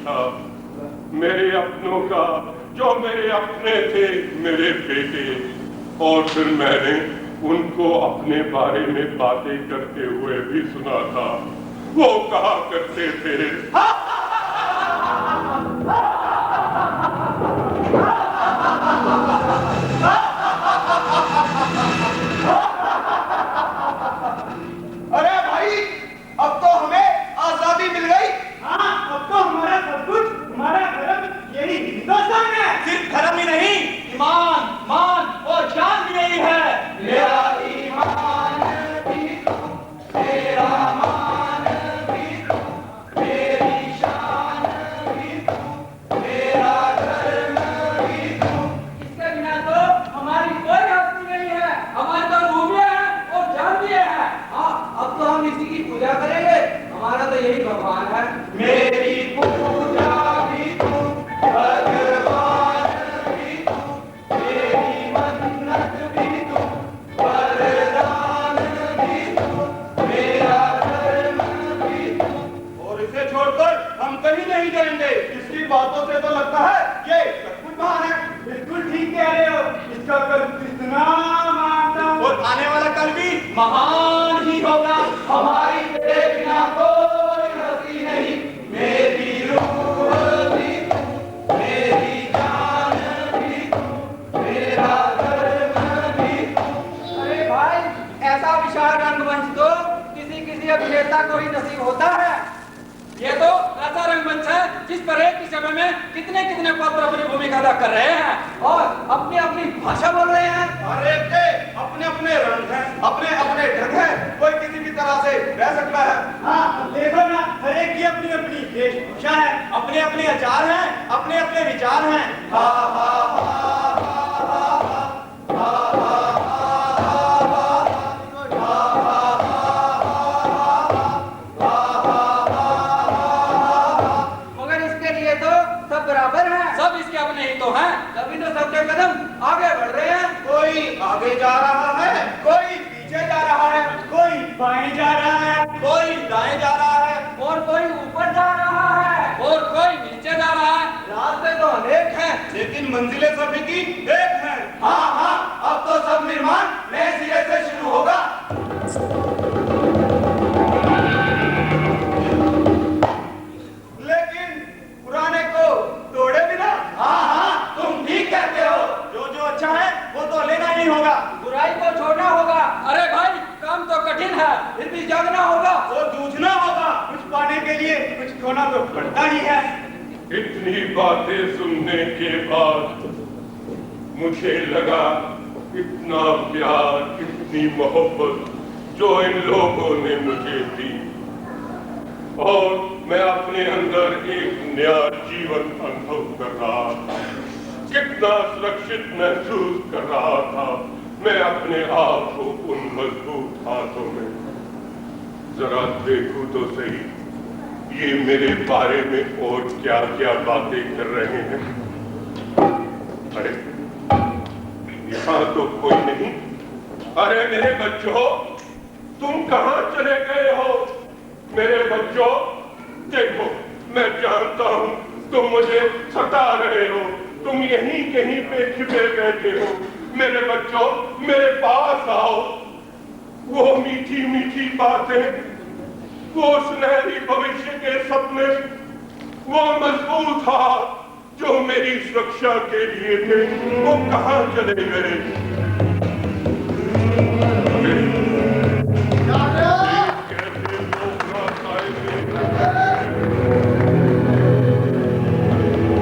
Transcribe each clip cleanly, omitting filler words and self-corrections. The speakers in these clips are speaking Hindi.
था, मेरे अपनों का, जो मेरे अपने थे, मेरे बेटे। और फिर मैंने उनको अपने बारे में बातें करते हुए भी सुना था। वो कहा करते थे, अरे भाई, अब तो हमें आजादी मिल गई। हाँ, अब तो हमारा सब कुछ, हमारा धर्म यही हिंदुस्तान है। सिर्फ धर्म ही नहीं, ईमान, मान और जान भी यही है। मेरा ईमान भी तू, मेरा मान भी तू, मेरी शान भी तू, मेरा धर्म भी तू। इसके बिना तो हमारी कोई हस्ती नहीं है। हमारी तो रूह भी है और जान भी है। हाँ, अब तो हम इसी की पूजा करेंगे। हमारा तो यही भगवान है। मेरी पूजा भी तू, भगवान भी तू, मेरी मन्नत भी तू, वरदान भी तू, मेरा धर्म भी तू। और इसे छोड़कर हम कहीं नहीं जाएंगे। इसकी बातों से तो लगता है ये सचमुच महान है। बिल्कुल ठीक कह रहे हो। इसका कल कितना महान था। और आने वाला कल भी महान ही होगा। हमारी तेरे बिना कोई हस्ती नहीं। मेरी रूह भी तू, मेरी जान भी तू, मेरा धर्म भी तू। अरे भाई, ऐसा विशाल रंगमंच तो किसी किसी अभिनेता को ही नसीब होता है। ये तो ऐसा रंगमंच है जिस पर एक ही समय में कितने कितने पात्र अपनी भूमिका अदा कर रहे हैं और अपनी अपनी भाषा बोल रहे हैं। हर एक के अपने अपने रंग हैं, अपने अपने ढंग हैं। कोई किसी भी तरह से रह सकता है। हाँ, देखो ना, हर एक की अपनी अपनी वेशभूषा है, अपने अपने आचार हैं, अपने अपने विचार हैं। हा हा मगर इसके लिए तो सब बराबर हैं। सब इसके अपने ही तो हैं। तभी तो सबके कदम आगे बढ़ रहे हैं। कोई आगे जा रहा है, कोई पीछे जा रहा है, कोई बाएं जा रहा है, कोई दाएं जा रहा है, और कोई ऊपर जा रहा है और कोई नीचे जा रहा है। रास्ते तो अनेक हैं, लेकिन मंजिलें सभी की एक हैं। हाँ हाँ, अब तो सब निर्माण नए सिरे से शुरू होगा। लेकिन पुराने को तोड़े बिना। हाँ हाँ, तुम ठीक कहते हो। जो जो अच्छा है वो तो लेना ही होगा, बुराई को छोड़ना होगा। अरे भाई, काम तो कठिन है, फिर भी जागना होगा और जूझना होगा। कुछ पाने के लिए कुछ खोना तो पड़ता ही है। इतनी बातें सुनने के बाद मुझे लगा इतना प्यार, इतनी मोहब्बत जो इन लोगों ने मुझे दी, और मैं अपने अंदर एक नया जीवन अनुभव कर रहा था। कितना सुरक्षित महसूस कर रहा था मैं अपने आप को उन मजबूत हाथों में। जरा देखूं तो सही, ये मेरे बारे में और क्या क्या बातें कर रहे हैं। अरे यहाँ तो कोई नहीं। अरे मेरे बच्चों, तुम कहाँ चले गए हो? मेरे बच्चों, देखो, मैं जानता हूँ तुम मुझे सता रहे हो, तुम यहीं कहीं पे छिपे बैठे हो। मेरे बच्चों, मेरे पास आओ। वो मीठी मीठी बातें, वो सुनहरी भविष्य के सपने, वो मजबूत हाथ जो मेरी सुरक्षा के लिए थे, वो कहाँ चले गए?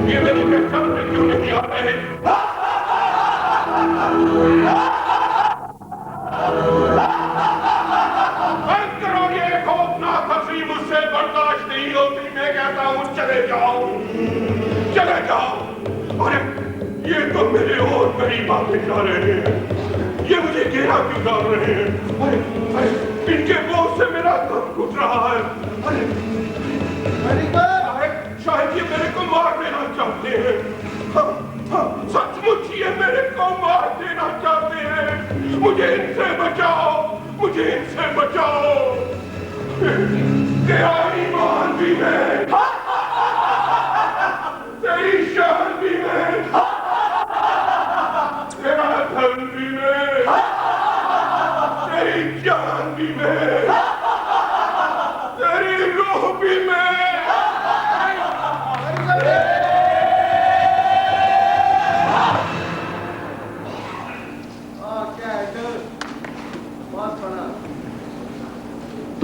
ये मेरी पहचान में क्यों नहीं आ रहे? बंद करो ये खौफनाक हंसी, मुझसे बर्दाश्त नहीं होती। मैं कहता हूँ चले जाओ, चले जाओ। अरे ये तो मेरे और करीब आते जा रहे हैं, ये मुझे घेरा क्यों डाल रहे हैं? अरे अरे इनके बोझ से मेरा दम घुट रहा है। अरे शायद ये मेरे को मार देना चाहते हैं। सचमुच ये मेरे को मार देना चाहते हैं। मुझे इनसे बचाओ, मुझे इनसे बचाओ। तेरा ईमान भी है।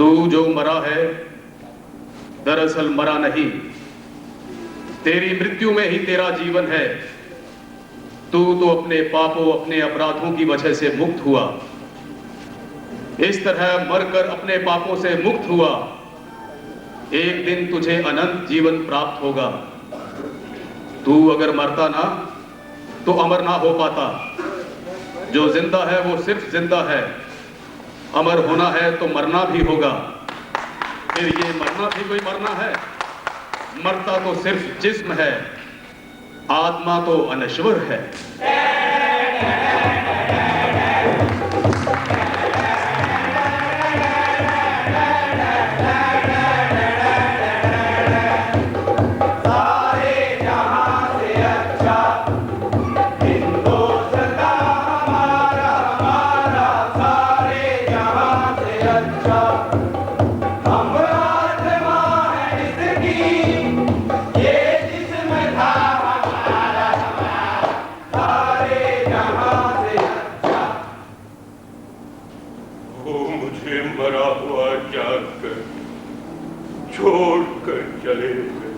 तू जो मरा है दरअसल मरा नहीं, तेरी मृत्यु में ही तेरा जीवन है। तू तो अपने पापों, अपने अपराधों की वजह से मुक्त हुआ। इस तरह मरकर अपने पापों से मुक्त हुआ, एक दिन तुझे अनंत जीवन प्राप्त होगा। तू अगर मरता ना तो अमर ना हो पाता। जो जिंदा है वो सिर्फ जिंदा है, अमर होना है तो मरना भी होगा। फिर ये मरना भी कोई मरना है? मरता तो सिर्फ जिस्म है, आत्मा तो अनश्वर है। मरा हुआ जानकर छोड़कर चले गए,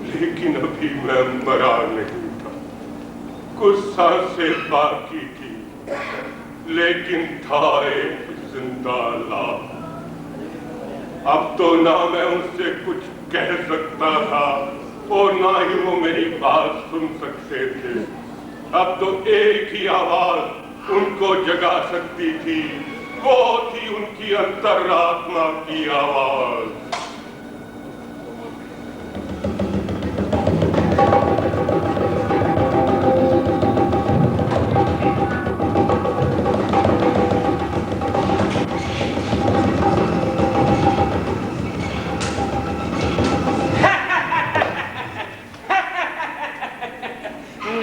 लेकिन अभी मैं मरा नहीं था। कुछ सांसें बाकी थी, लेकिन था एक जिंदा लाभ। अब तो ना मैं उससे कुछ कह सकता था और ना ही वो मेरी बात सुन सकते थे। अब तो एक ही आवाज उनको जगा सकती थी, वो थी उनकी अंतरात्मा की आवाज।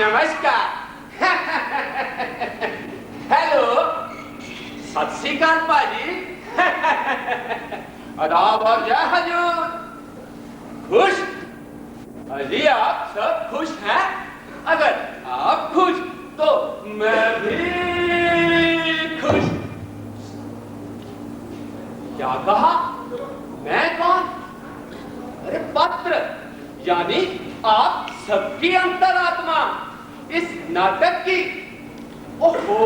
नमस्कार। हेलो, सत श्री अकाल पाजी। आदाब और जय हजूर। खुश? अजी आप सब खुश हैं? अगर आप खुश तो मैं भी खुश। क्या कहा? मैं कौन? अरे पत्र, यानी आप सबकी अंतरात्मा इस नाटक की। ओहो,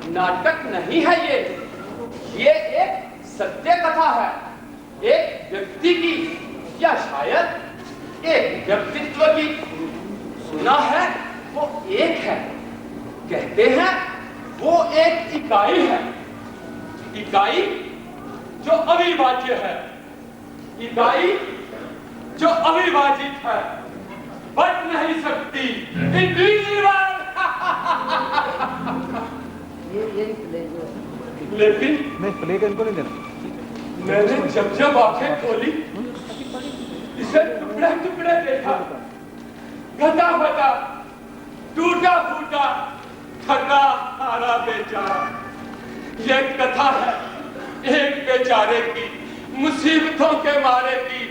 नाटक नहीं है ये एक सत्य कथा है, एक व्यक्ति की या शायद एक व्यक्तित्व की। सुना है वो एक है, कहते हैं वो एक इकाई है, इकाई जो अविभाज्य है, इकाई जो अविभाजित है, बच नहीं सकती, इनविजिबल। लेकिन नहीं प्ले का इनको नहीं देना। मैंने जब आंखें खोली, इसे टुकड़े टुकड़े देखा, घटा घटा, टूटा फूटा, थका हारा बेचारा। ये कथा है एक बेचारे की, मुसीबतों के मारे की,